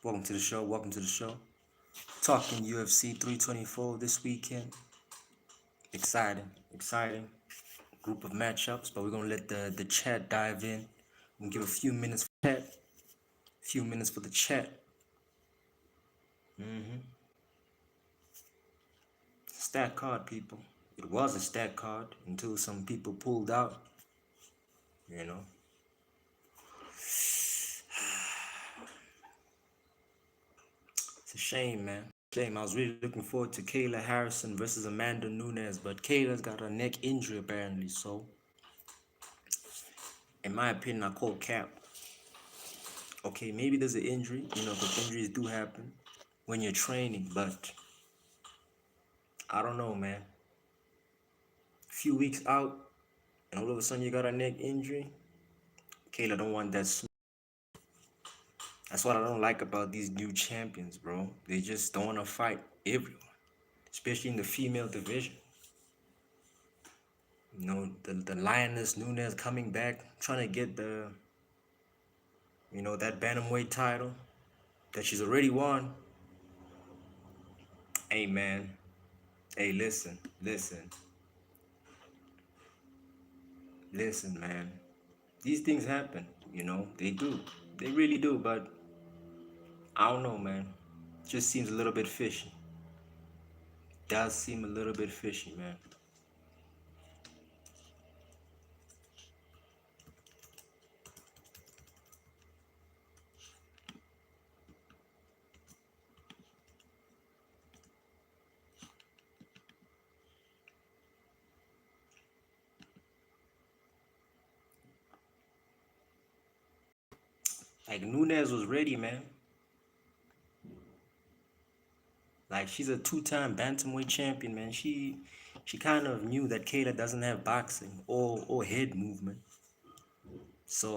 Welcome to the show. Welcome to the show. Talking UFC 324 this weekend. Exciting group of matchups, but we're gonna let the chat dive in. We'll give a few minutes for chat, few minutes for the chat. Stat card, people. It was a stat card until some people pulled out. You know. It's a shame, man. Shame. I was really looking forward to Kayla Harrison versus Amanda Nunes, but Kayla's got a neck injury apparently. So, in my opinion, I call cap. Okay, maybe there's an injury, because injuries do happen when you're training, but I don't know, man. A few weeks out, and all of a sudden you got a neck injury. Kayla don't want that. That's what I don't like about these new champions, bro. They just don't want to fight everyone, especially in the female division. The Lioness Nunes coming back, trying to get that bantamweight title that she's already won. Hey, man. Hey, listen, man. These things happen, they do. They really do, but I don't know, man. Just seems a little bit fishy. Does seem a little bit fishy, man. Like, Nunes was ready, man. Like, she's a two-time bantamweight champion, man. She kind of knew that Kayla doesn't have boxing or head movement. So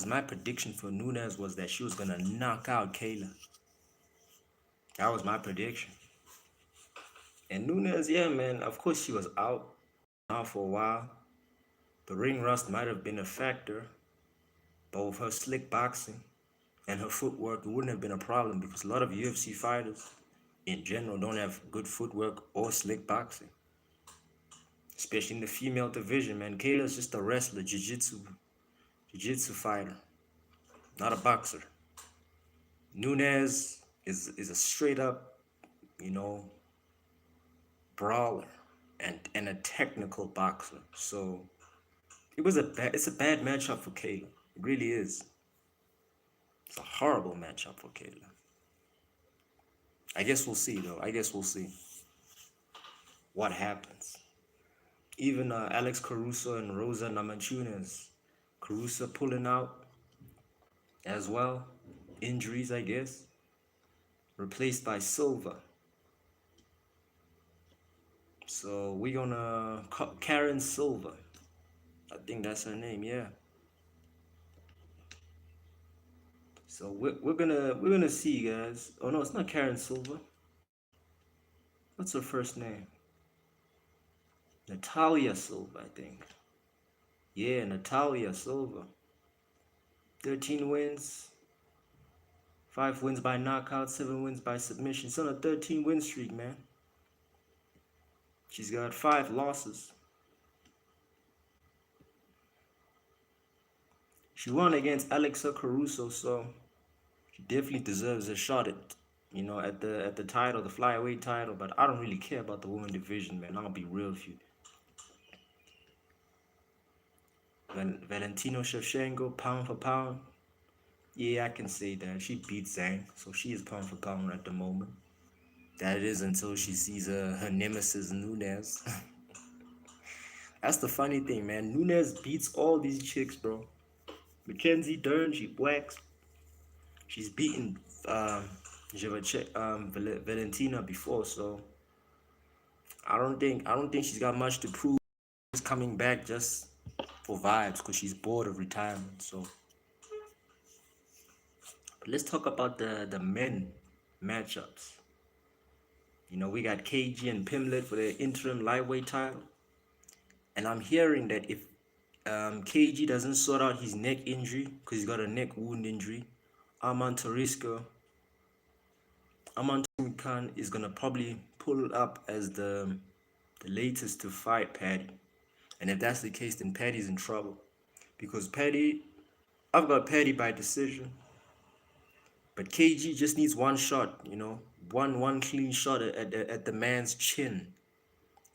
my prediction for Nunes was that she was gonna knock out Kayla. That was my prediction. And Nunes, yeah, man. Of course, she was out for a while. The ring rust might have been a factor, but with her slick boxing and her footwork, it wouldn't have been a problem because a lot of UFC fighters in general don't have good footwork or slick boxing. Especially in the female division, man. Kayla's just a wrestler, jiu-jitsu fighter, not a boxer. Nunes is a straight up, brawler and a technical boxer. So it's a bad matchup for Kayla. It really is. It's a horrible matchup for Kayla. I guess we'll see, though. I guess we'll see what happens. Even Alex Caruso and Rosa Namajunas. Caruso pulling out as well. Injuries, I guess. Replaced by Silva. So we're gonna Karen Silva. I think that's her name, yeah. So we're gonna see, guys. Oh no, it's not Karen Silva. What's her first name? Natalia Silva, I think. Yeah, Natalia Silva. 13 wins, 5 wins by knockout, 7 wins by submission. She's on a 13-win streak, man. She's got 5 losses. She won against Alexa Caruso, so she definitely deserves a shot at the title, the flyweight title. But I don't really care about the women division, man. I'll be real with you. Valentino Shevchenko, pound for pound. Yeah, I can say that. She beat Zhang, so she is pound for pound at the moment. That is until she sees her nemesis, Nunes. That's the funny thing, man. Nunes beats all these chicks, bro. Mackenzie Dern, she whacks. She's beaten Valentina before, so I don't think she's got much to prove. She's coming back just for vibes because she's bored of retirement. So but let's talk about the men matchups. We got KG and Pimlet for the interim lightweight title. And I'm hearing that if KG doesn't sort out his neck injury, because he's got a neck wound injury, Arman Tariska Aman Khan is gonna probably pull it up as the latest to fight Paddy. And if that's the case, then Paddy's in trouble. Because Paddy, I've got Paddy by decision. But KG just needs one shot, one clean shot at the man's chin.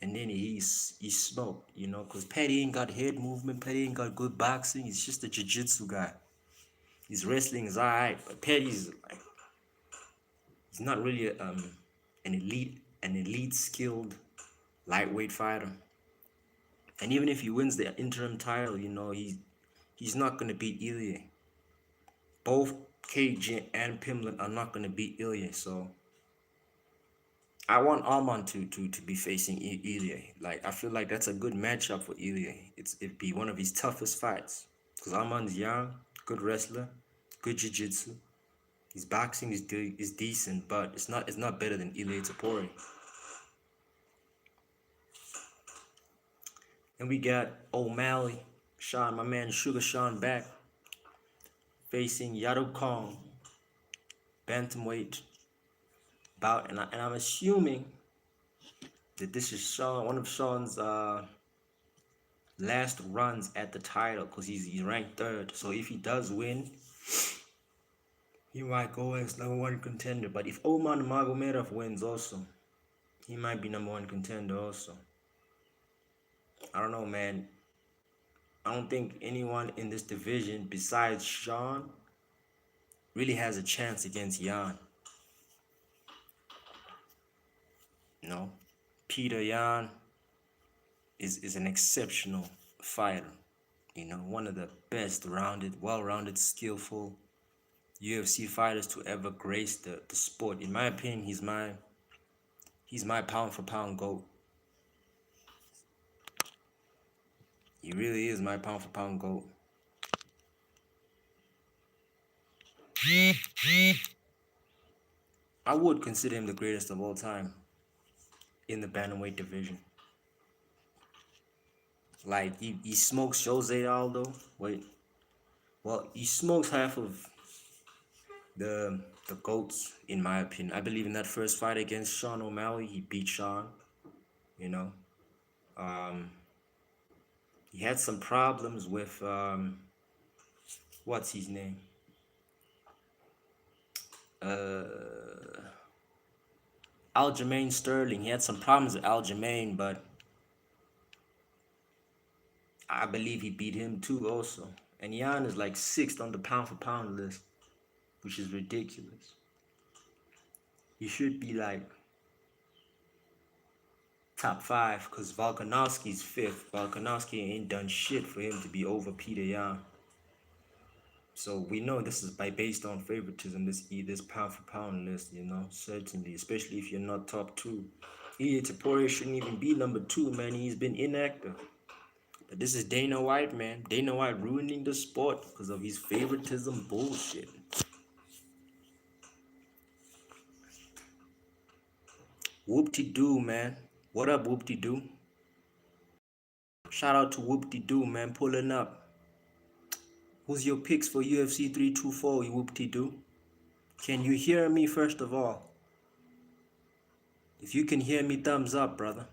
And then he's smoked, because Paddy ain't got head movement, Paddy ain't got good boxing, he's just a jiu-jitsu guy. His wrestling is alright, but Paddy's like he's not really an elite skilled lightweight fighter. And even if he wins the interim title, he's not gonna beat Ilya. Both KG and Pimblett are not gonna beat Ilya, so I want Arman to be facing Ilya. Like I feel like that's a good matchup for Ilya. It'd be one of his toughest fights because Arman's young, good wrestler, good jiu-jitsu. His boxing is decent, but it's not better than Ilya Tapori. And we got O'Malley, Sean, my man Sugar Sean back, facing Yadu Kong, bantamweight bout, and I'm assuming that this is one of Sean's last runs at the title because he's ranked third. So if he does win, he might go as #1 contender. But if Omar Nurmagomedov wins also, he might be #1 contender also. I don't know, man. I don't think anyone in this division besides Sean really has a chance against Yan. Peter Yan is an exceptional fighter. One of the best well-rounded, skillful UFC fighters to ever grace the sport. In my opinion, he's my pound for pound GOAT. He really is my pound for pound GOAT. I would consider him the greatest of all time in the bantamweight division. Like he smokes Jose Aldo. Well, he smokes half of the GOATs in my opinion. I believe in that first fight against Sean O'Malley, he beat Sean. He had some problems with what's his name? Aljamain Sterling. He had some problems with Aljamain, but I believe he beat him too also. And Yan is like 6th on the pound for pound list, which is ridiculous. He should be like top 5 because Volkanovski's 5th. Volkanovski ain't done shit for him to be over Peter Yan. So we know this is based on favoritism, this pound for pound list, certainly, especially if you're not top 2. Ilya Tapori shouldn't even be number 2, man. He's been inactive. But this is Dana White, man. Dana White ruining the sport because of his favoritism bullshit. Whoop-de-doo, man. What up, Whoop-de-doo? Shout out to Whoop-de-doo, man, pulling up. Who's your picks for UFC 324, you Whoop-de-doo? Can you hear me first of all? If you can hear me, thumbs up, brother.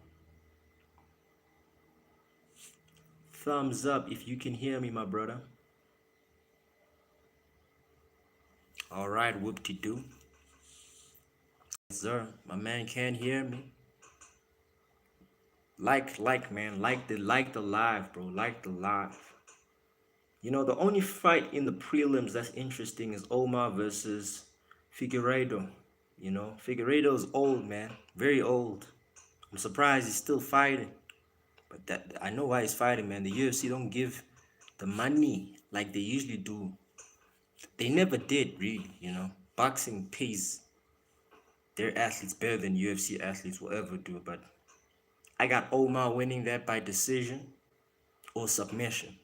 Thumbs up if you can hear me, my brother. All right, Whoop-de-doo. Yes, sir. My man can't hear me. Man. Like the live, bro. Like the live. The only fight in the prelims that's interesting is Omar versus Figueiredo. Figueiredo's old, man. Very old. I'm surprised he's still fighting. But that I know why he's fighting, man. The UFC don't give the money like they usually do. They never did, really, Boxing pays their athletes better than UFC athletes will ever do. But I got Omar winning that by decision or submission.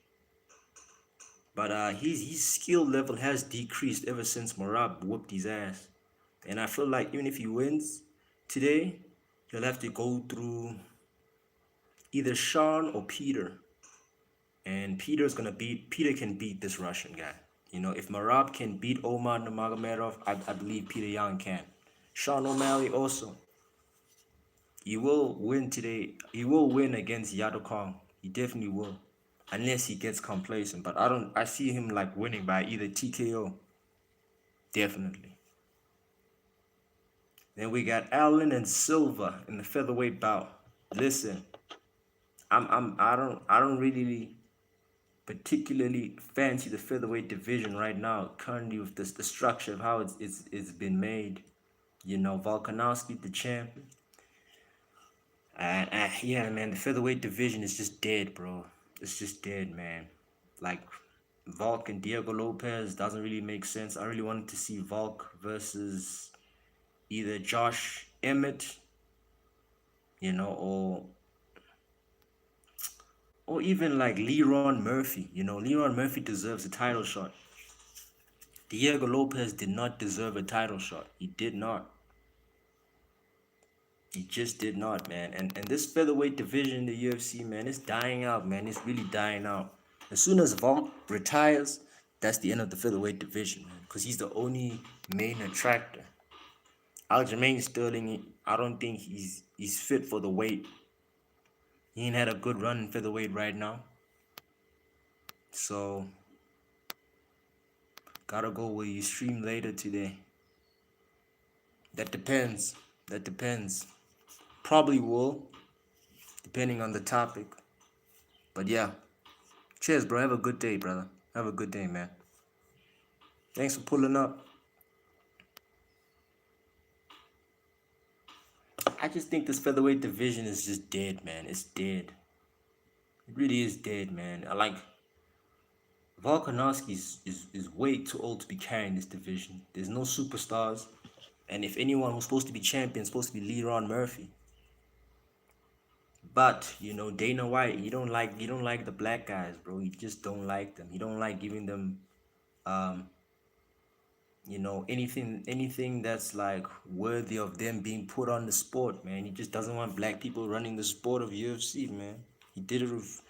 But his skill level has decreased ever since Marab whooped his ass. And I feel like even if he wins today, he'll have to go through either Sean or Peter. And Peter can beat this Russian guy. If Marab can beat Omar Nurmagomedov, I believe Peter Yan can. Sean O'Malley also. He will win today. He will win against Yado Kong. He definitely will. Unless he gets complacent. But I see him like winning by either TKO. Definitely. Then we got Allen and Silva in the featherweight bout. Listen, I don't really particularly fancy the featherweight division right now, currently with the structure of how it's been made. You know, Volkanovski the champion. Yeah, man, the featherweight division is just dead, bro. It's just dead, man. Like Volk and Diego Lopez doesn't really make sense. I really wanted to see Volk versus either Josh Emmett, you know, or even like Leron Murphy. You know, Leron Murphy deserves a title shot. Diego Lopez did not deserve a title shot. He did not. He just did not, man. And this featherweight division in the UFC, man, it's dying out, man. It's really dying out. As soon as Volk retires, that's the end of the featherweight division, man. Because he's the only main attractor. Aljamain Sterling, I don't think he's fit for the weight. He ain't had a good run in featherweight right now. So gotta go where you stream later today. That depends. That depends. Probably will, depending on the topic. But yeah. Cheers, bro. Have a good day, brother. Have a good day, man. Thanks for pulling up. I just think this featherweight division is just dead, man. It's dead. It really is dead, man. I like Volkanovski is way too old to be carrying this division. There's no superstars. And if anyone who's supposed to be champion is supposed to be Leron Murphy. But you know, Dana White, you don't like the black guys, bro. You just don't like them. You don't like giving them um you know, anything that's like worthy of them being put on the sport, man. He just doesn't want black people running the sport of UFC, man. He did it with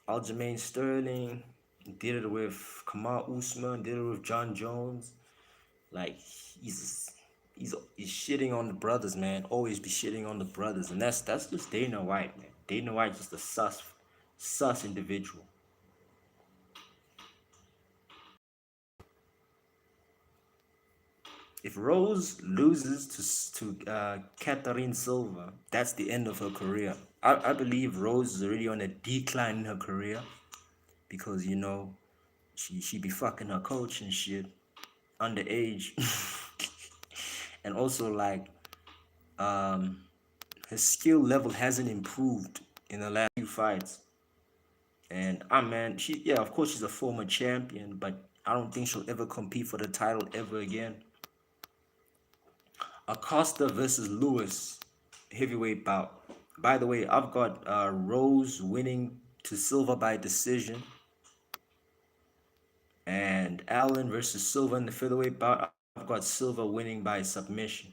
Aljamain Sterling, he did it with Kamal Usman, did it with John Jones. Like he's he's shitting on the brothers, man. Always be shitting on the brothers, and that's just Dana White, man. Dana White's just a sus individual. If Rose loses to Catherine Silva, that's the end of her career. I believe Rose is already on a decline in her career because you know she be fucking her coach and shit underage, and also like um her skill level hasn't improved in the last few fights. And man, she yeah, of course she's a former champion, but I don't think she'll ever compete for the title ever again. Acosta versus Lewis heavyweight bout. By the way, I've got Rose winning to Silva by decision, and Allen versus Silva in the featherweight bout. I've got Silva winning by submission.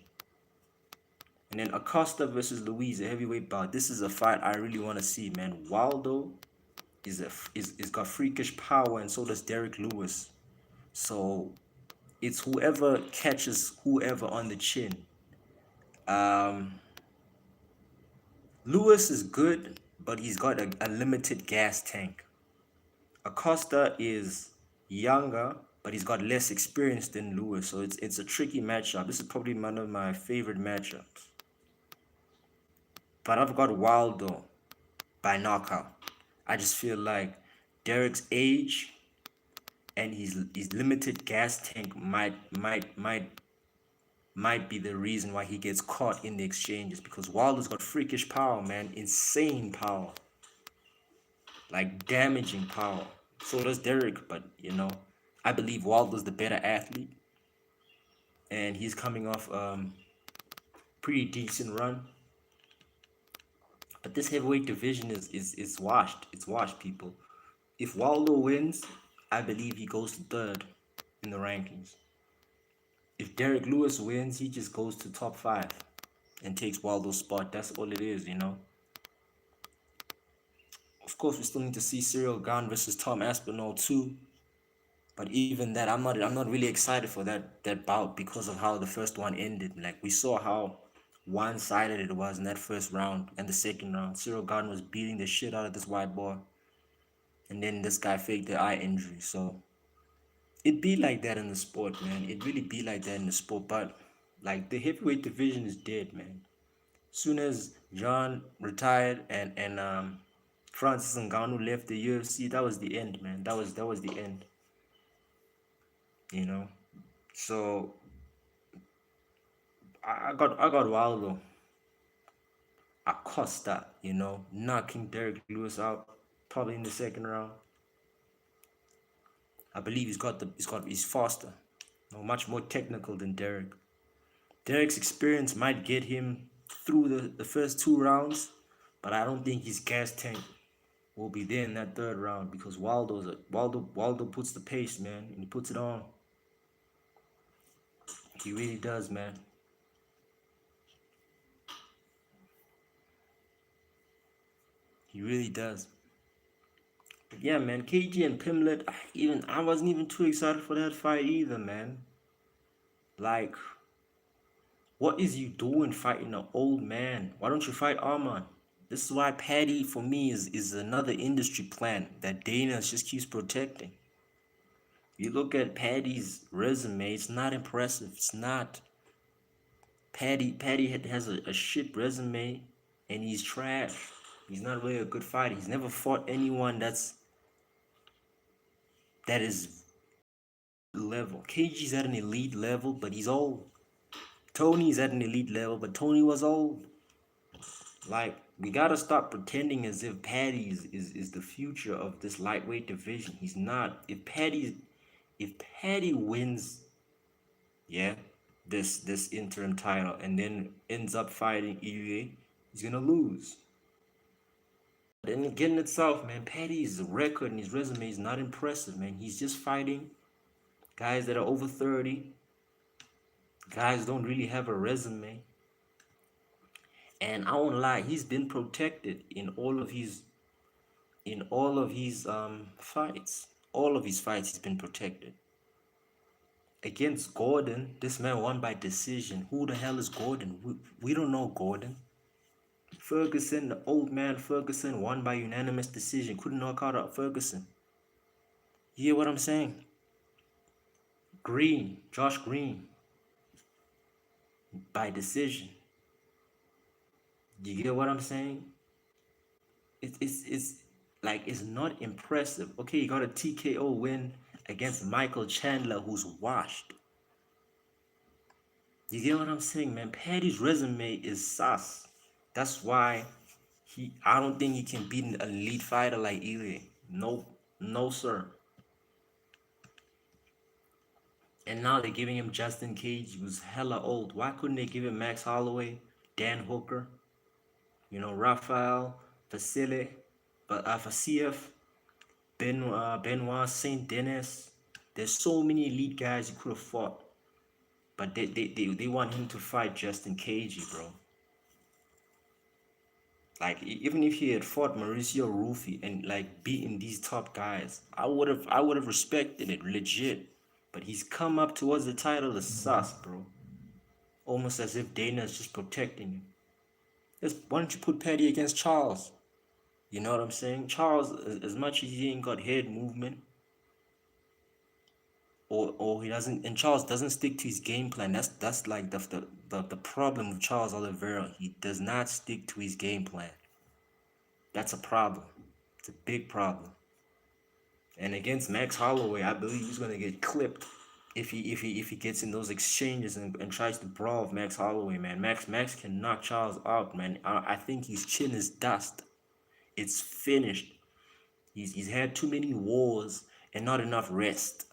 And then Acosta versus Louise, a heavyweight bout. This is a fight I really want to see, man. Waldo is got freakish power, and so does Derek Lewis. So it's whoever catches whoever on the chin. Um, Lewis is good, but he's got a limited gas tank. Acosta is younger, but he's got less experience than Lewis, so it's a tricky matchup. This is probably one of my favorite matchups. But I've got Waldo by knockout. I just feel like Derek's age and his limited gas tank might be the reason why he gets caught in the exchanges, because Waldo's got freakish power, man, insane power, like damaging power. So does Derek, but you know, I believe Waldo's the better athlete, and he's coming off pretty decent run. But this heavyweight division is washed. It's washed, people. If Waldo wins, I believe he goes to third in the rankings. If Derek Lewis wins, he just goes to top 5 and takes Waldo's spot. That's all it is, you know. Of course, we still need to see Cyril Gane versus Tom Aspinall too. But even that, I'm not really excited for that bout because of how the first one ended. Like we saw how one-sided it was in that first round and the second round. Cyril Gardner was beating the shit out of this white boy, and then this guy faked the eye injury. So it be like that in the sport, man. It really be like that in the sport. But like the heavyweight division is dead, man. Soon as John retired and Francis Ngannou left the UFC, that was the end, man. That was the end, you know. So I got Waldo Acosta, knocking Derek Lewis out probably in the second round. I believe he's faster, much more technical than Derek. Derek's experience might get him through the first two rounds, but I don't think his gas tank will be there in that third round because Waldo puts the pace, man, and he puts it on. He really does, man. He really does. But yeah, man, KG and Pimlet, I wasn't even too excited for that fight either, man. Like, what is you doing fighting an old man? Why don't you fight Arman? This is why Paddy for me is another industry plant that Dana just keeps protecting. You look at Paddy's resume, it's not impressive. It's not. Paddy has a shit resume and he's trash. He's not really a good fighter. He's never fought anyone that is level. KG's at an elite level, but he's old. Tony's at an elite level, but Tony was old. Like, we gotta stop pretending as if Paddy is the future of this lightweight division. He's not. If Paddy wins, yeah, this interim title and then ends up fighting EUA, he's gonna lose. Then again itself, man, Paddy's record and his resume is not impressive, man. He's just fighting guys that are over 30. Guys don't really have a resume. And I won't lie, he's been protected in all of his fights. All of his fights he's been protected. Against Gordon, this man won by decision. Who the hell is Gordon? We don't know Gordon. Ferguson, the old man Ferguson, won by unanimous decision. Couldn't knock out Ferguson. You hear what I'm saying? Josh Green, by decision. You get what I'm saying? It's like it's not impressive. Okay, you got a TKO win against Michael Chandler, who's washed. You get what I'm saying, man? Paddy's resume is sus. That's why I don't think he can beat an elite fighter like Ilya. No, no, sir. And now they're giving him Justin Cage, who's hella old. Why couldn't they give him Max Holloway, Dan Hooker, Rafael, Vasily, Vasiev, Benoit Saint Denis? There's so many elite guys you could have fought, but they want him to fight Justin Cage, bro. Like even if he had fought Mauricio Rufy and like beaten these top guys, I would have respected it legit. But he's come up towards the title of sus, bro. Almost as if Dana is just protecting him. Why don't you put Paddy against Charles? You know what I'm saying? Charles, as much as he ain't got head movement, or he doesn't, and Charles doesn't stick to his game plan. That's like the problem with Charles Oliveira. He does not stick to his game plan. That's a problem. It's a big problem. And against Max Holloway, I believe he's gonna get clipped if he gets in those exchanges and tries to brawl with Max Holloway, man. Max can knock Charles out, man. I think his chin is dust. It's finished. He's had too many wars and not enough rest.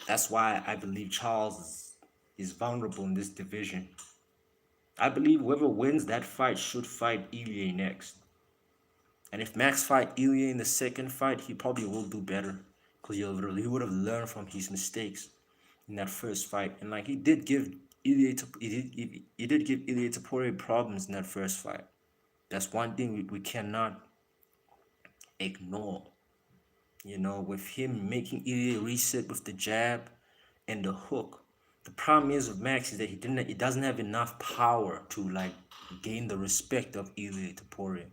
That's why I believe Charles is vulnerable in this division. I believe whoever wins that fight should fight Ilya next. And if Max fight Ilya in the second fight, he probably will do better because he would have learned from his mistakes in that first fight. And like he did give Ilya Tapore problems in that first fight. That's one thing we cannot ignore. with him making Ilya reset with the jab and the hook. The problem is with Max is that he doesn't have enough power to like gain the respect of Ilya Taporia.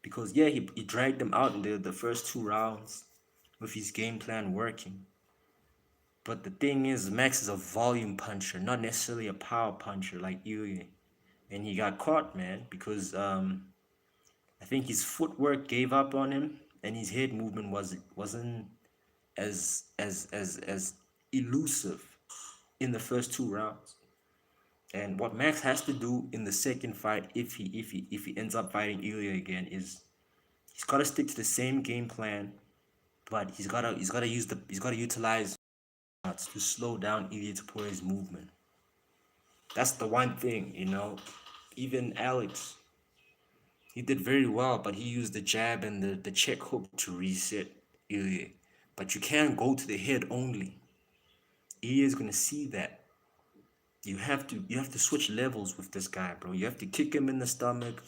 Because yeah, he dragged him out in the first 2 rounds with his game plan working. But the thing is, Max is a volume puncher, not necessarily a power puncher like Ilya. And he got caught, man, because I think his footwork gave up on him, and his head movement wasn't as elusive in the first 2 rounds. And what Max has to do in the second fight, if he ends up fighting Ilya again, is he's got to stick to the same game plan, but he's gotta utilize to slow down Ilya Taporia's movement. That's the one thing. Even Alex, he did very well, but he used the jab and the check hook to reset Ilya. But you can't go to the head only. Ilya is gonna see that. You have to switch levels with this guy, bro. You have to kick him in the stomach,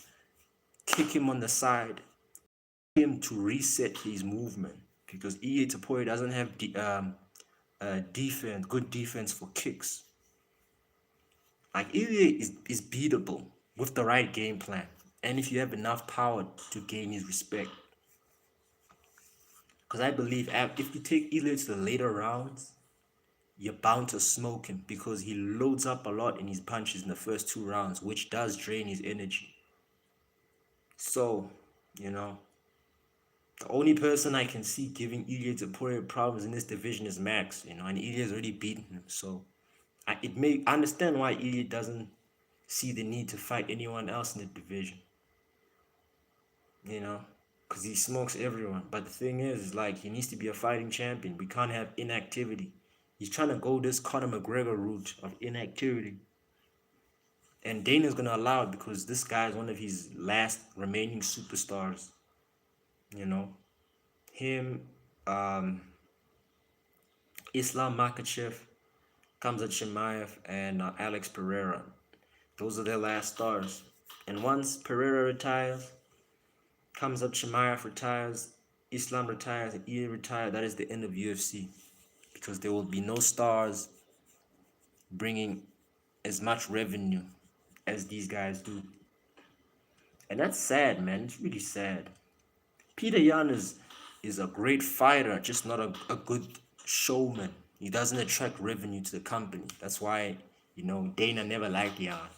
kick him on the side, him to reset his movement because Ilya Taporia doesn't have good defense for kicks. Like Ilya is beatable with the right game plan, and if you have enough power to gain his respect. Because I believe if you take Ilya to the later rounds, you're bound to smoke him because he loads up a lot in his punches in the first 2 rounds, which does drain his energy. So, you know, the only person I can see giving Ilya Taporia problems in this division is Max, and Ilya's already beaten him. So, I understand why Ilya doesn't see the need to fight anyone else in the division, because he smokes everyone. But the thing is, like, he needs to be a fighting champion. We can't have inactivity. He's trying to go this Conor McGregor route of inactivity. And Dana's going to allow it because this guy is one of his last remaining superstars. Him, Islam Makhachev, Khamzat Chimaev, and Alex Pereira. Those are their last stars. And once Pereira retires, Khamzat Chimaev retires, Islam retires, and Ilya retires, that is the end of UFC. Because there will be no stars bringing as much revenue as these guys do. And that's sad, man. It's really sad. Peter Yan is a great fighter, just not a good showman. He doesn't attract revenue to the company. That's why, Dana never liked Yan.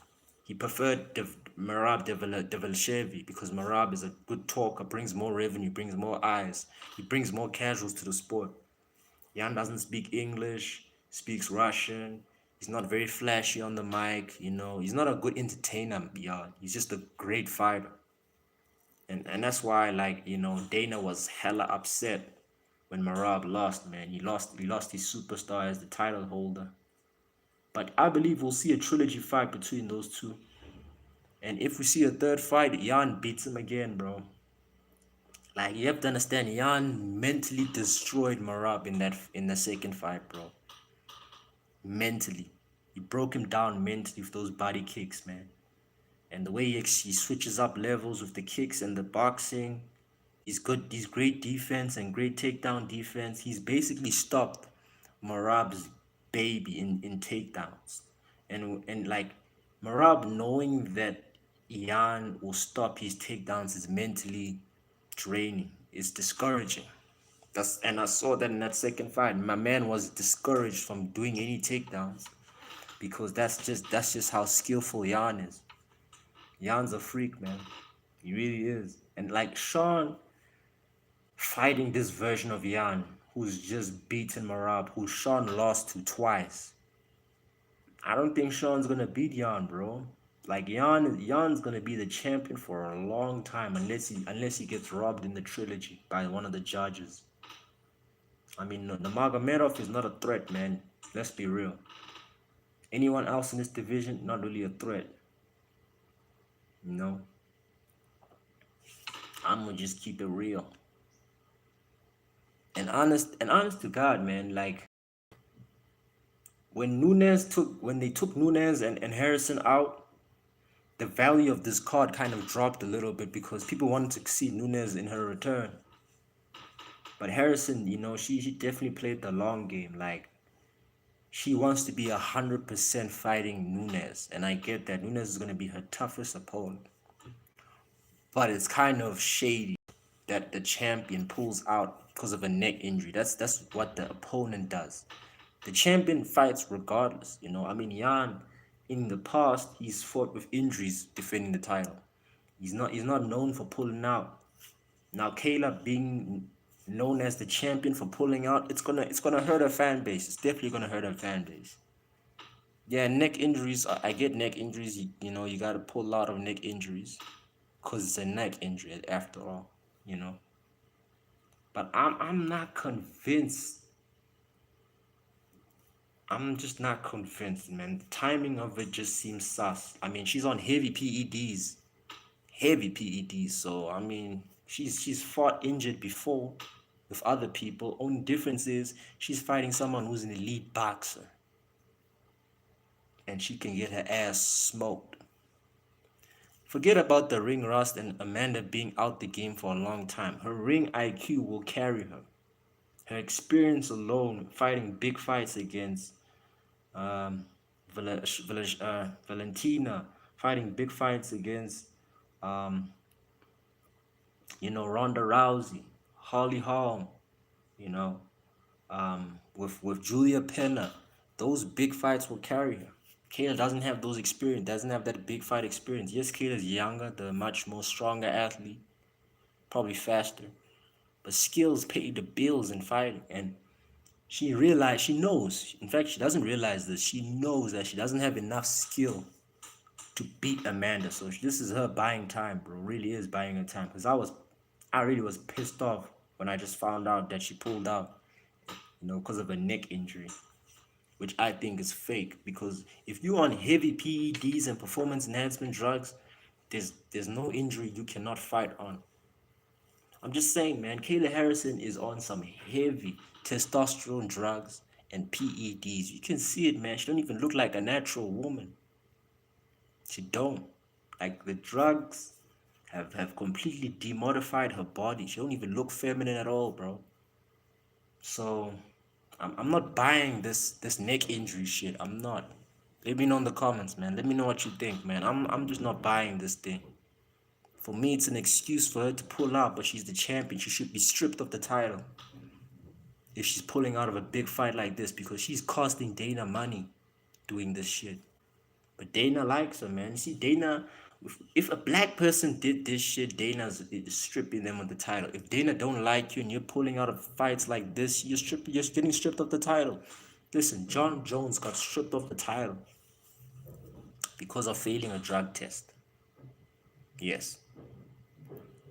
He preferred Merab Develshevy because Merab is a good talker, brings more revenue, brings more eyes. He brings more casuals to the sport. Yan doesn't speak English, speaks Russian. He's not very flashy on the mic, He's not a good entertainer, Yan. He's just a great fighter. And that's why, like, Dana was hella upset when Merab lost, man. He lost his superstar as the title holder. But I believe we'll see a trilogy fight between those two. And if we see a third fight, Jan beats him again, bro. Like, you have to understand, Jan mentally destroyed Merab in the second fight, bro. Mentally. He broke him down mentally with those body kicks, man. And the way he switches up levels with the kicks and the boxing, he's great defense and great takedown defense. He's basically stopped Merab's baby in takedowns. And like, Merab knowing that Ian will stop his takedowns is mentally draining. It's discouraging. And I saw that in that second fight. My man was discouraged from doing any takedowns because that's just how skillful Jan is. Jan's a freak, man. He really is. And like Sean fighting this version of Jan, who's just beaten Merab, who Sean lost to twice. I don't think Sean's gonna beat Jan, bro. Like Jan's gonna be the champion for a long time unless he gets robbed in the trilogy by one of the judges. I mean, the Magomedov is not a threat, man. Let's be real. Anyone else in this division, not really a threat. I'm gonna just keep it real. And honest to God, man, like when they took Nunes and Harrison out, the value of this card kind of dropped a little bit because people wanted to see Nunes in her return. But Harrison, she definitely played the long game. Like she wants to be 100% fighting Nunes, and I get that Nunes is gonna be her toughest opponent. But it's kind of shady that the champion pulls out because of a neck injury. That's what the opponent does. The champion fights regardless. I mean, Jan, in the past, he's fought with injuries defending the title. He's not known for pulling out. Now Kayla being known as the champion for pulling out, it's gonna hurt her fan base. It's definitely gonna hurt her fan base. Yeah, neck injuries. I get neck injuries. You gotta pull out of neck injuries, cause it's a neck injury after all. You know. But I'm not convinced. I'm just not convinced, man. The timing of it just seems sus. I mean, she's on heavy PEDs, heavy PEDs. So I mean, she's fought injured before with other people. Only difference is she's fighting someone who's an elite boxer, and she can get her ass smoked. Forget about the ring rust and Amanda being out the game for a long time. Her ring IQ will carry her. Her experience alone fighting big fights against um, Valentina, fighting big fights against, um, Ronda Rousey, Holly Holm, you know, with Julia Pena. Those big fights will carry her. Kayla doesn't have those experience, doesn't have that big fight experience. Yes, Kayla's younger, the much more stronger athlete, probably faster, but skills pay the bills in fighting. And she knows. In fact, she doesn't realize this. She knows that she doesn't have enough skill to beat Amanda. So this is her buying time, bro. Really is buying her time. Because I really was pissed off when I just found out that she pulled out, because of a neck injury, which I think is fake. Because if you're on heavy PEDs and performance enhancement drugs, there's no injury you cannot fight on. I'm just saying, man, Kayla Harrison is on some heavy testosterone drugs and PEDs. You can see it, man. She don't even look like a natural woman. She don't. Like the drugs have completely demodified her body. She don't even look feminine at all, bro. So I'm not buying this neck injury shit. I'm not. Let me know in the comments, man. Let me know what you think, man. I'm just not buying this thing. For me, it's an excuse for her to pull out, but she's the champion. She should be stripped of the title if she's pulling out of a big fight like this, because she's costing Dana money doing this shit. But Dana likes her, man. You see, Dana, if a black person did this shit, Dana's is stripping them of the title. If Dana don't like you and you're pulling out of fights like this, you're getting stripped of the title. Listen, John Jones got stripped of the title because of failing a drug test. Yes.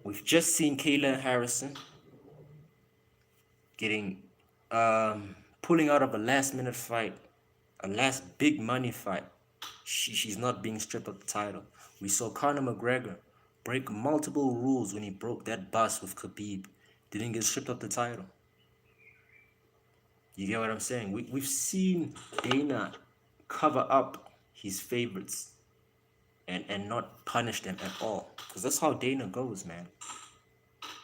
We've just seen Kayla Harrison getting pulling out of a last minute fight, a last big money fight. She's not being stripped of the title. We saw Conor McGregor break multiple rules when he broke that bus with Khabib. Didn't get stripped of the title. You get what I'm saying? We've seen Dana cover up his favorites and not punish them at all. Because that's how Dana goes, man.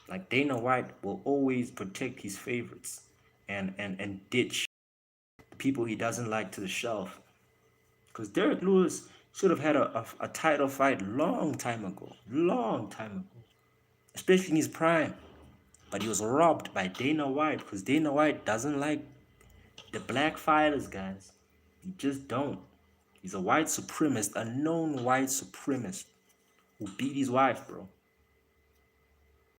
Like Dana White will always protect his favorites and ditch people he doesn't like to the shelf. Because Derek Lewis should have had a title fight long time ago. Long time ago. Especially in his prime. But he was robbed by Dana White, because Dana White doesn't like the black fighters, guys. He just don't. He's a white supremacist, a known white supremacist who beat his wife, bro.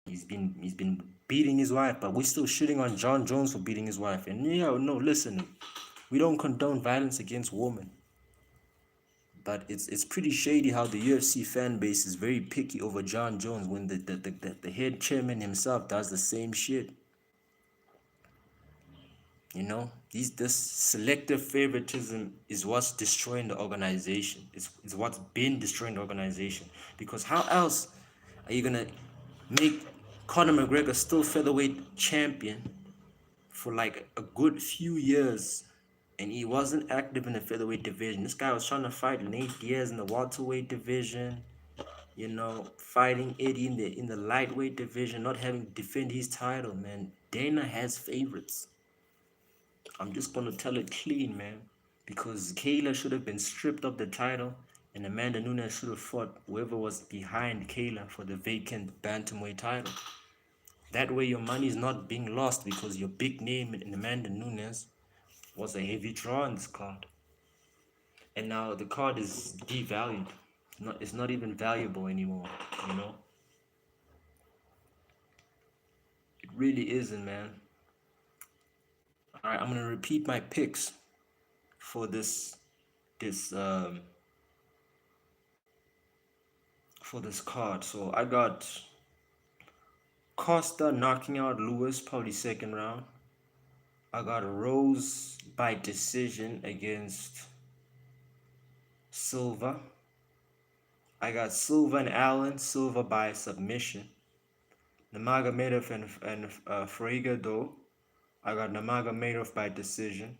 He's been beating his wife, but we're still shitting on John Jones for beating his wife. And yeah, no, listen, we don't condone violence against women. But it's pretty shady how the UFC fan base is very picky over John Jones when the head chairman himself does the same shit. This selective favoritism is what's destroying the organization. It's what's been destroying the organization. Because how else are you gonna make Conor McGregor still featherweight champion for like a good few years, and he wasn't active in the featherweight division? This guy was trying to fight Nate Diaz in the welterweight division. fighting Eddie in the lightweight division, not having to defend his title, man. Dana has favorites. I'm just gonna tell it clean, man. Because Kayla should have been stripped of the title, and Amanda Nunes should have fought whoever was behind Kayla for the vacant bantamweight title. That way, your money is not being lost because your big name in Amanda Nunes was a heavy draw in this card, and now the card is devalued. It's not even valuable anymore. You know, it really isn't, man. All right, I'm gonna repeat my picks for this for this card. So I got Costa knocking out Lewis, probably second round. I got Rose by decision against Silva. I got Silva and Allen, Silva by submission. Nurmagomedov and Frigado. I got Nurmagomedov by decision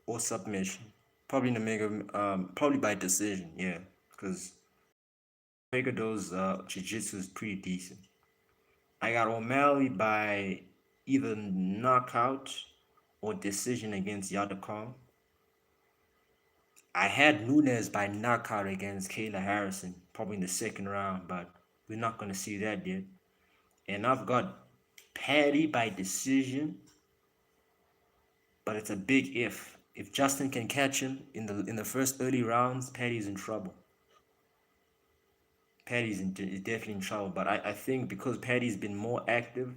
or submission. Probably by decision, yeah, because Frigado's jiu-jitsu is pretty decent. I got O'Malley by either knockout or decision against Yadakong. I had Nunes by knockout against Kayla Harrison, probably in the second round, but we're not going to see that yet. And I've got Paddy by decision, but it's a big if. If Justin can catch him in the first early rounds, Paddy's in trouble. Is definitely in trouble, but I think because Paddy's been more active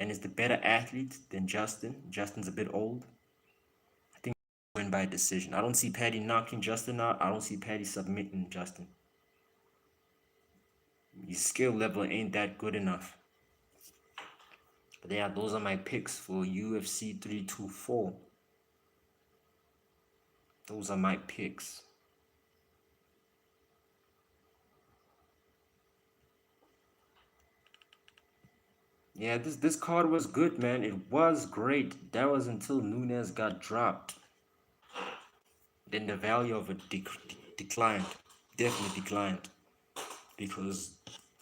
and is the better athlete than Justin. Justin's a bit old. I think he'll win by decision. I don't see Paddy knocking Justin out. I don't see Paddy submitting Justin. His skill level ain't that good enough. But yeah, those are my picks for UFC 324. Those are my picks. Yeah, this card was good, man. It was great. That was until Nunes got dropped. Then the value of it declined. Definitely declined. Because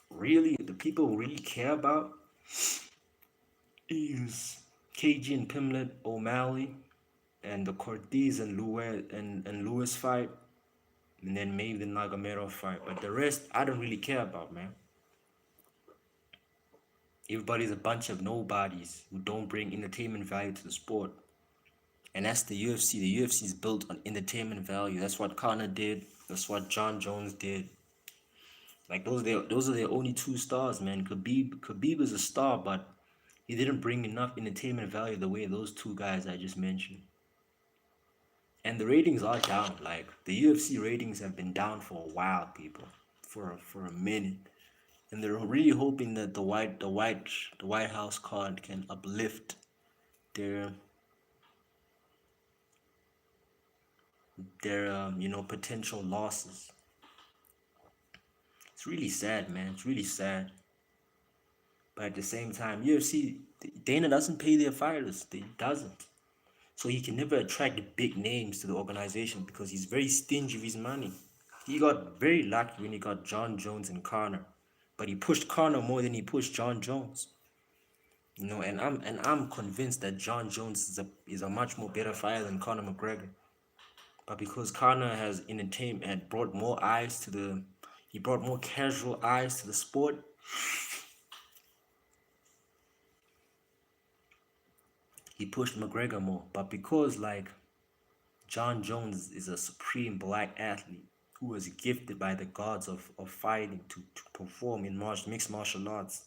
really, the people who really care about is KG and Pimlet O'Malley and the Cortez and Lewis fight, and then maybe the Nagomedov fight. But the rest, I don't really care about, man. Everybody's a bunch of nobodies who don't bring entertainment value to the sport. And that's the UFC. The UFC is built on entertainment value. That's what Conor did. That's what John Jones did. Like those are their only two stars, man. Khabib is a star, but he didn't bring enough entertainment value the way those two guys I just mentioned. And the ratings are down. Like the UFC ratings have been down for a while, people, for a minute. And they're really hoping that the White House card can uplift their potential losses. It's really sad, man. It's really sad. But at the same time, UFC Dana doesn't pay their fighters. He doesn't. So he can never attract big names to the organization because he's very stingy with his money. He got very lucky when he got John Jones and Conor, but he pushed Conor more than he pushed John Jones. And I'm convinced that John Jones is a much more better fighter than Conor McGregor. But because Conor has entertained and brought more eyes to he brought more casual eyes to the sport. He pushed McGregor more. But because like John Jones is a supreme black athlete who was gifted by the gods of fighting to perform in mixed martial arts,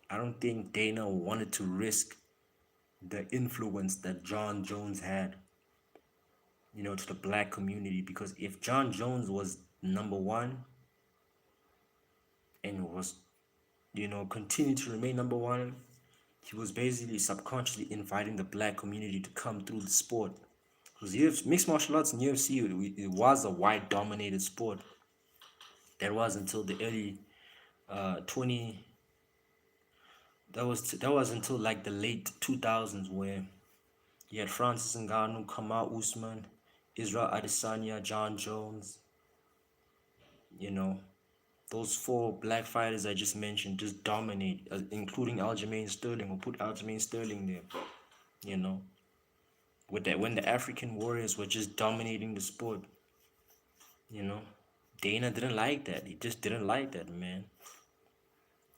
I don't think Dana wanted to risk the influence that John Jones had, to the black community. Because if John Jones was number one and was, continued to remain number one, he was basically subconsciously inviting the black community to come through the sport. Because mixed martial arts in UFC, it was a white dominated sport. That was until the early 20 that was until like the late 2000s, where you had Francis Ngannou, Kamal Usman, Israel Adesanya, John Jones, you know Those four black fighters I just mentioned just dominate, including Aljamain Sterling. We'll put Aljamain Sterling there. You know, with that when the African warriors were just dominating the sport. You know, Dana didn't like that. He just didn't like that, man.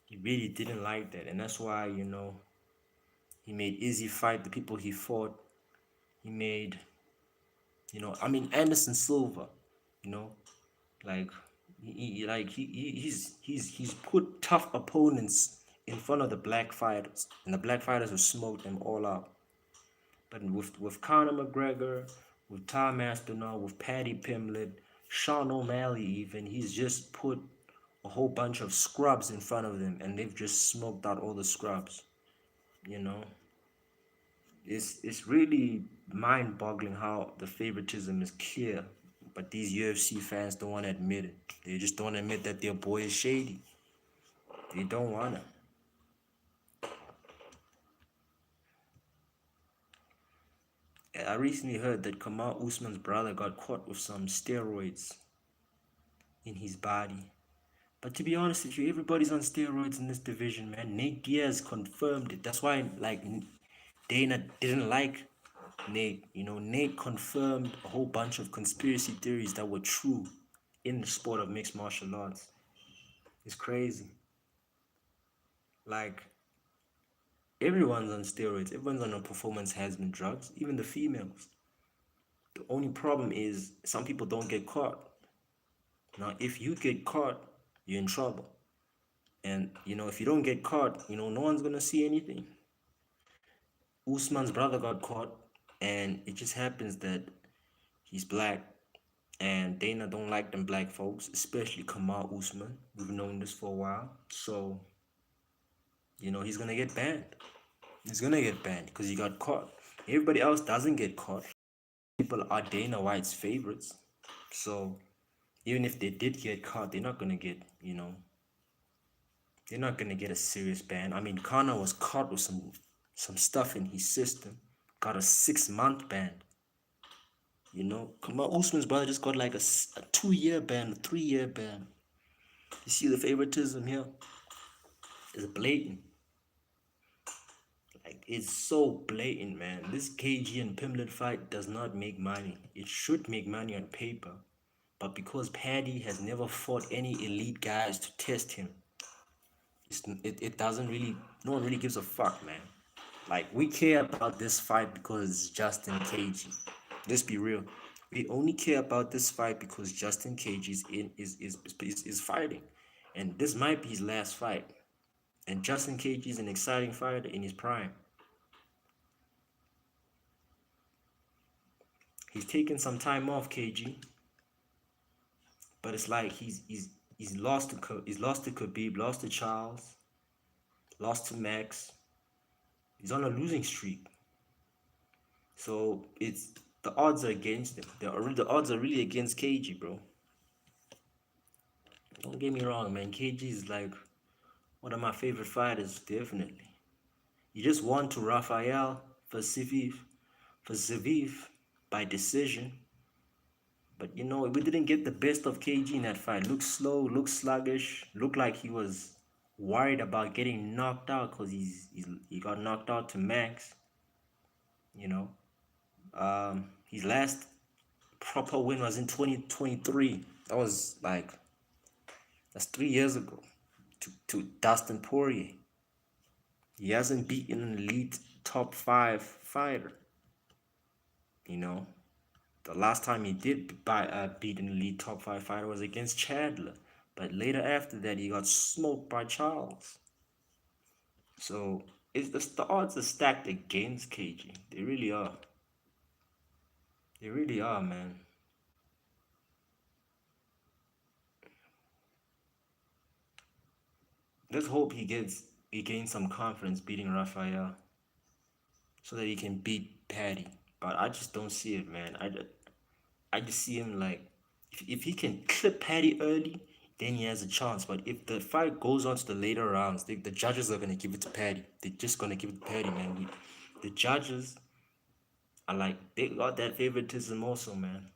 He really didn't like that, and that's why he made Izzy fight the people he fought. He made I mean Anderson Silva. You know, like he's put tough opponents in front of the black fighters, and the black fighters have smoked them all out. But with Conor McGregor, with Tom Aspinall, with Paddy Pimblett, Sean O'Malley, even he's just put a whole bunch of scrubs in front of them, and they've just smoked out all the scrubs. You know, it's really mind-boggling how the favoritism is clear, but these UFC fans don't want to admit it. They just don't admit that their boy is shady. They don't want to. I recently heard that Kamal Usman's brother got caught with some steroids in his body. But to be honest with you, everybody's on steroids in this division, man. Nate Diaz confirmed it. That's why, like, Dana didn't like Nate. Nate confirmed a whole bunch of conspiracy theories that were true in the sport of mixed martial arts. It's crazy. Like, everyone's on steroids. Everyone's on a performance enhancement drugs, even the females. The only problem is some people don't get caught. Now, if you get caught, you're in trouble. And, if you don't get caught, no one's going to see anything. Usman's brother got caught, and it just happens that he's black, and Dana don't like them black folks, especially Kamal Usman. We've known this for a while. So, he's going to get banned. He's going to get banned because he got caught. Everybody else doesn't get caught. People are Dana White's favorites. So, even if they did get caught, they're not going to get, they're not gonna get a serious ban. I mean, Connor was caught with some stuff in his system, got a 6-month ban. Kamal Usman's brother just got like a 2-year ban, a 3-year ban. You see the favoritism here? It's blatant. Like, it's so blatant, man. This KG and Pimblett fight does not make money. It should make money on paper, but because Paddy has never fought any elite guys to test him, it doesn't really, no one really gives a fuck, man. Like, we care about this fight because it's Justin Cagey. Let's be real. We only care about this fight because Justin Cagey is fighting, and this might be his last fight. And Justin Cagey is an exciting fighter in his prime. He's taken some time off, KG, but it's like he's lost to Khabib, lost to Charles, lost to Max. He's on a losing streak. So the odds are against him. The odds are really against KG, bro. Don't get me wrong, man. KG is like one of my favorite fighters, definitely. He just won to Rafael for Civiv by decision. But we didn't get the best of KG in that fight. Looked slow, looked sluggish, looked like he was worried about getting knocked out because he got knocked out to Max. His last proper win was in 2023. That's 3 years ago to Dustin Poirier. He hasn't beaten an elite top 5 fighter. The last time he did beat an elite top 5 fighter was against Chandler. But later after that, he got smoked by Charles. So the odds are stacked against KG. They really are. They really are, man. Let's hope he gains some confidence beating Rafael so that he can beat Paddy. But I just don't see it, man. I just see him like, if he can clip Paddy early, then he has a chance. But if the fight goes on to the later rounds, the judges are gonna give it to Paddy. They're just gonna give it to Paddy, man. The judges are like, they got that favoritism also, man.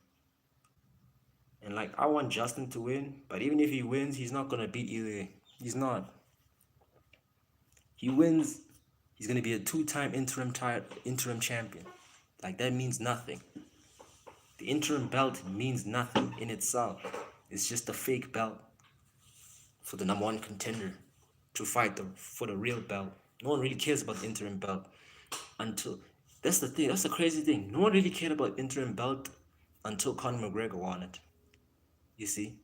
And like I want Justin to win, but even if he wins, he's not gonna beat either. He's not. He wins, he's gonna be a two-time interim champion. Like that means nothing. The interim belt means nothing in itself. It's just a fake belt for the number one contender to fight for the real belt. No one really cares about the interim belt until that's the thing. That's the crazy thing. No one really cared about interim belt until Conor McGregor won it. You see,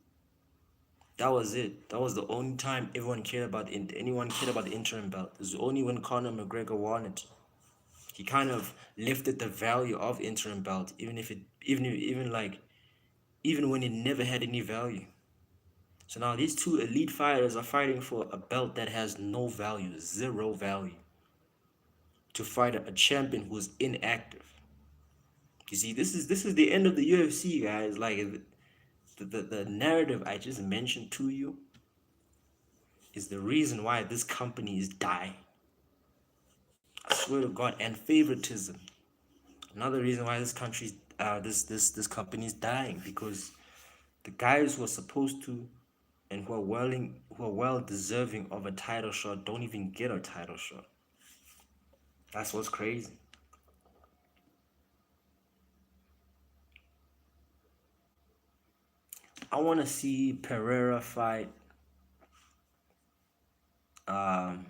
that was it. That was the only time anyone cared about the interim belt. It was only when Conor McGregor won it. He kind of lifted the value of interim belt, even when it never had any value. So now these two elite fighters are fighting for a belt that has no value, zero value, to fight a champion who's inactive. You see, this is the end of the UFC, guys. Like the narrative I just mentioned to you is the reason why this company is dying. I swear to God, and favoritism. Another reason why this country's this company is dying, because the guys who are supposed to and who are well deserving of a title shot don't even get a title shot. That's what's crazy. I want to see Pereira fight. Um,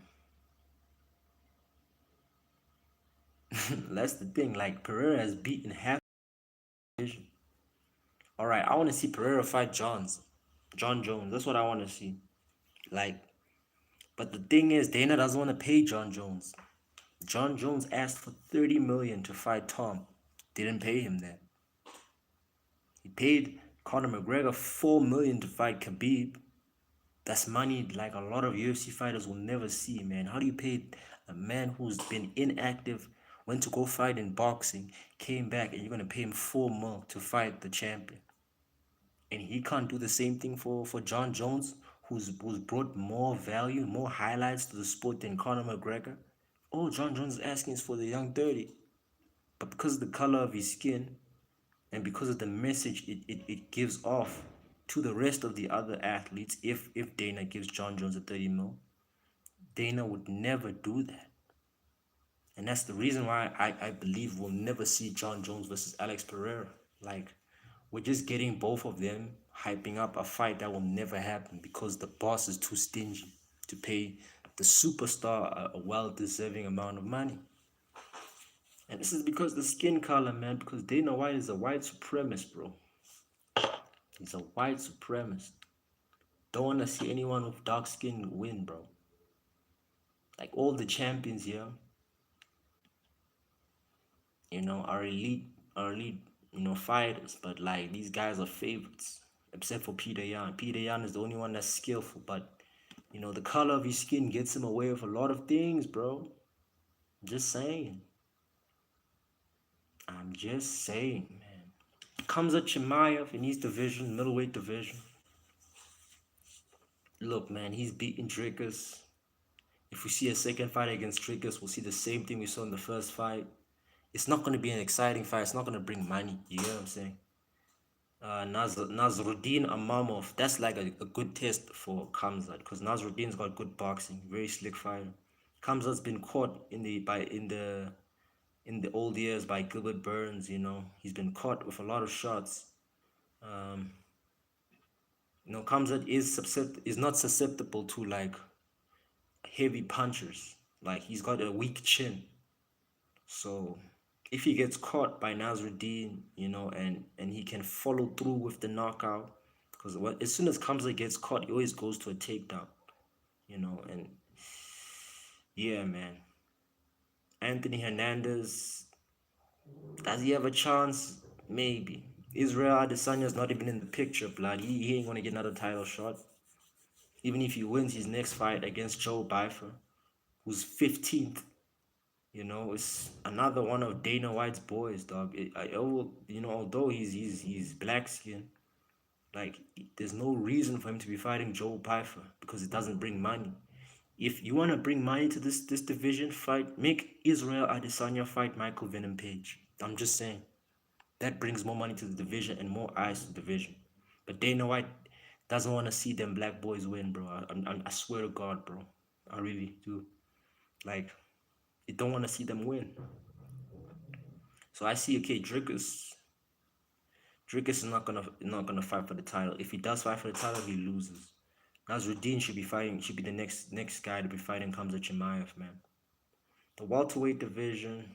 that's the thing. Like Pereira has beaten half the division. All right, I want to see Pereira fight John Jones. That's what I want to see. Like, but the thing is, Dana doesn't want to pay John Jones. John Jones asked for 30 million to fight Tom. Didn't pay him that. He paid Conor McGregor 4 million to fight Khabib. That's money like a lot of UFC fighters will never see, man. How do you pay a man who's been inactive, went to go fight in boxing, came back, and you're gonna pay him 4 mil to fight the champion? And he can't do the same thing for John Jones, who's brought more value, more highlights to the sport than Conor McGregor. All John Jones is asking is for the young 30. But because of the color of his skin and because of the message it gives off to the rest of the other athletes, if Dana gives John Jones a 30 mil, Dana would never do that. And that's the reason why I believe we'll never see John Jones versus Alex Pereira. Like, we're just getting both of them hyping up a fight that will never happen because the boss is too stingy to pay the superstar a well-deserving amount of money. And this is because the skin color, man, because Dana White is a white supremacist, bro. He's a white supremacist. Don't want to see anyone with dark skin win, bro. Like all the champions here, are elite, fighters, but like these guys are favorites, except for Peter Yan. Peter Yan is the only one that's skillful, but the color of his skin gets him away with a lot of things, bro. Just saying. I'm just saying, man. Khamzat Chimaev in his division, middleweight division. Look, man, he's beating Dricus. If we see a second fight against Dricus, we'll see the same thing we saw in the first fight. It's not going to be an exciting fight. It's not going to bring money. You get what I'm saying? Nazruddin Amamov, that's like a good test for Khamzat, because Nazruddin's got good boxing, very slick fighter. Khamzat's been caught in the old years by Gilbert Burns. He's been caught with a lot of shots. Khamzat is not susceptible to like heavy punchers. Like, he's got a weak chin. So if he gets caught by Nasruddin, and he can follow through with the knockout, because as soon as Kamza gets caught, he always goes to a takedown, and yeah, man. Anthony Hernandez, does he have a chance? Maybe. Israel Adesanya's not even in the picture, blood. He ain't gonna get another title shot. Even if he wins his next fight against Joe Biffer, who's 15th. It's another one of Dana White's boys, dog. Although he's black skin, like, there's no reason for him to be fighting Joe Pyfer because it doesn't bring money. If you want to bring money to this division, make Israel Adesanya fight Michael Venom Page. I'm just saying that brings more money to the division and more eyes to the division. But Dana White doesn't want to see them black boys win, bro. I swear to God, bro. I really do. Like, you don't want to see them win. So I see, okay, Drickus is not gonna fight for the title. If he does fight for the title, he loses. Nasruddin should be the next guy to be fighting Khamzat Chimaev, man. The welterweight division.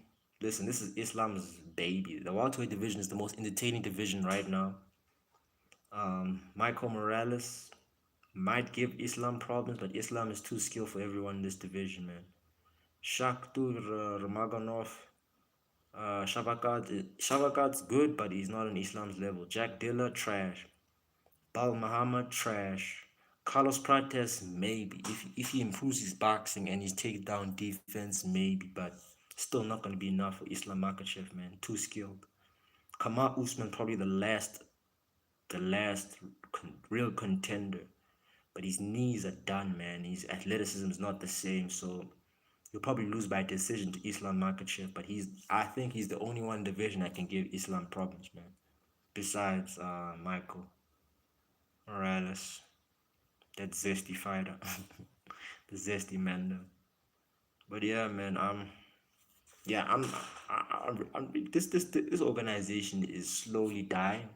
Listen, this is Islam's baby. The welterweight division is the most entertaining division right now. Michael Morales might give Islam problems, but Islam is too skilled for everyone in this division, man. Shakhtar Ramaganov, Shavakat's good, but he's not on Islam's level. Jack Dilla, trash. Bal Muhammad, trash. Carlos Prates, maybe. If he improves his boxing and his takedown defense, maybe, but still not going to be enough for Islam Makhachev, man. Too skilled. Kamal Usman, probably the last real contender. But his knees are done, man. His athleticism is not the same, so he'll probably lose by decision to Islam Makhachev. But I think he's the only one division that can give Islam problems, man. Besides Michael Morales, that zesty fighter, the zesty man. Though. But yeah, man. Yeah, this organization is slowly dying.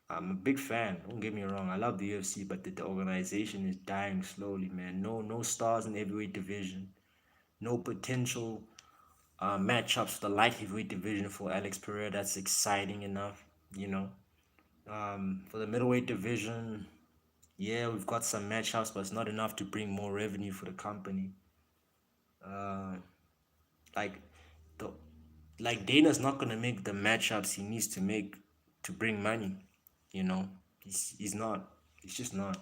I'm a big fan. Don't get me wrong. I love the UFC, but the organization is dying slowly, man. No stars in the heavyweight division. No potential matchups for the light heavyweight division for Alex Pereira. That's exciting enough, you know. For the middleweight division, yeah, we've got some matchups, but it's not enough to bring more revenue for the company. Uh, like the like Dana's not gonna make the matchups he needs to make to bring money. You know, he's not. He's just not.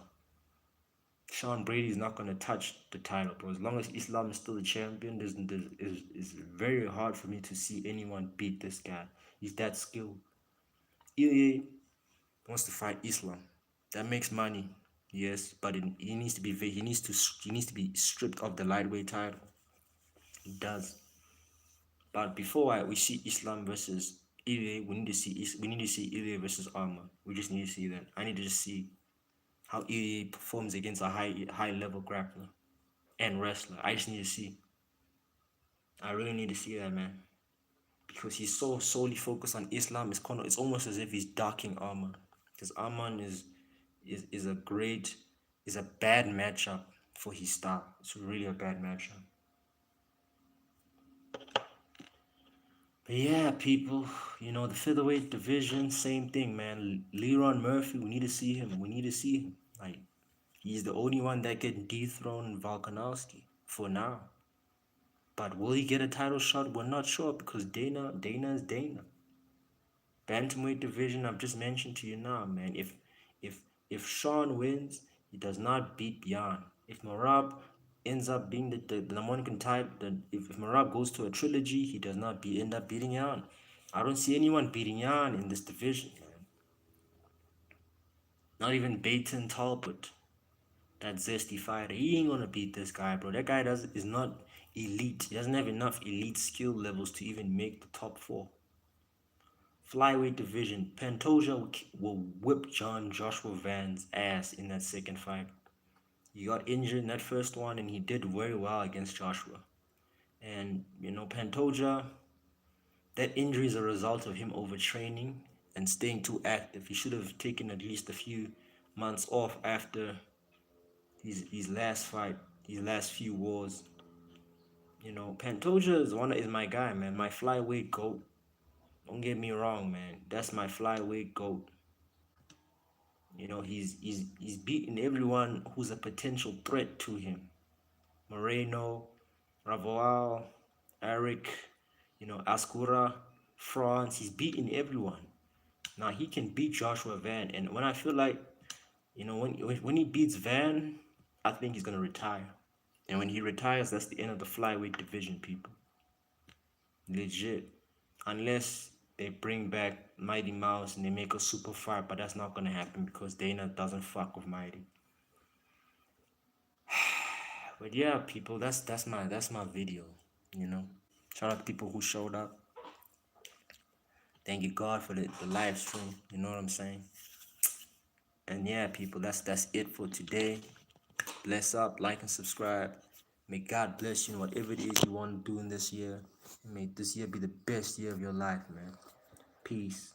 Sean Brady is not gonna touch the title, bro. As long as Islam is still the champion, it's very hard for me to see anyone beat this guy. He's that skilled. EA wants to fight Islam. That makes money, yes, but he needs to be he needs to be stripped of the lightweight title. He does. But we see Islam versus Ilya, we need to see Ilya versus Armor. We just need to see that. I need to just see how Ilya performs against a high level grappler and wrestler. I just need to see. I really need to see that, man, because he's so solely focused on Islam. It's almost as if he's docking Armor, because Arman is a great is a bad matchup for his style. It's really a bad matchup. But yeah, people, the featherweight division, same thing, man. Leron Murphy, we need to see him. We need to see him. Like, he's the only one that can dethrone Volkanovski for now. But will he get a title shot? We're not sure because Dana is Dana. Bantamweight division, I've just mentioned to you now, man. If Sean wins, he does not beat Bjorn. If Marab ends up being the number one type, if Marab goes to a trilogy, he does not end up beating Jan. I don't see anyone beating Jan in this division, man. Not even Baton Talbot, that zesty fighter. He ain't gonna beat this guy, bro. That guy is not elite. He doesn't have enough elite skill levels to even make the top four. Flyweight division, Pantoja will whip Joshua Van's ass in that second fight. He got injured in that first one, and he did very well against Joshua. And Pantoja, that injury is a result of him overtraining and staying too active. He should have taken at least a few months off after his last fight, his last few wars. Pantoja is my guy, man. My flyweight goat. Don't get me wrong, man. That's my flyweight goat. He's beaten everyone who's a potential threat to him. Moreno, Ravoal, Eric, Ascura, France. He's beaten everyone. Now he can beat Joshua Van, and when I feel like, when he beats Van, I think he's gonna retire. And when he retires, that's the end of the flyweight division, people. Legit. Unless they bring back Mighty Mouse and they make a super fight, but that's not gonna happen because Dana doesn't fuck with Mighty. But yeah, people, that's my video. Shout out to people who showed up. Thank you God for the live stream. You know what I'm saying? And yeah, people, that's it for today. Bless up, like and subscribe. May God bless you in whatever it is you want to do in this year. May this year be the best year of your life, man. Peace.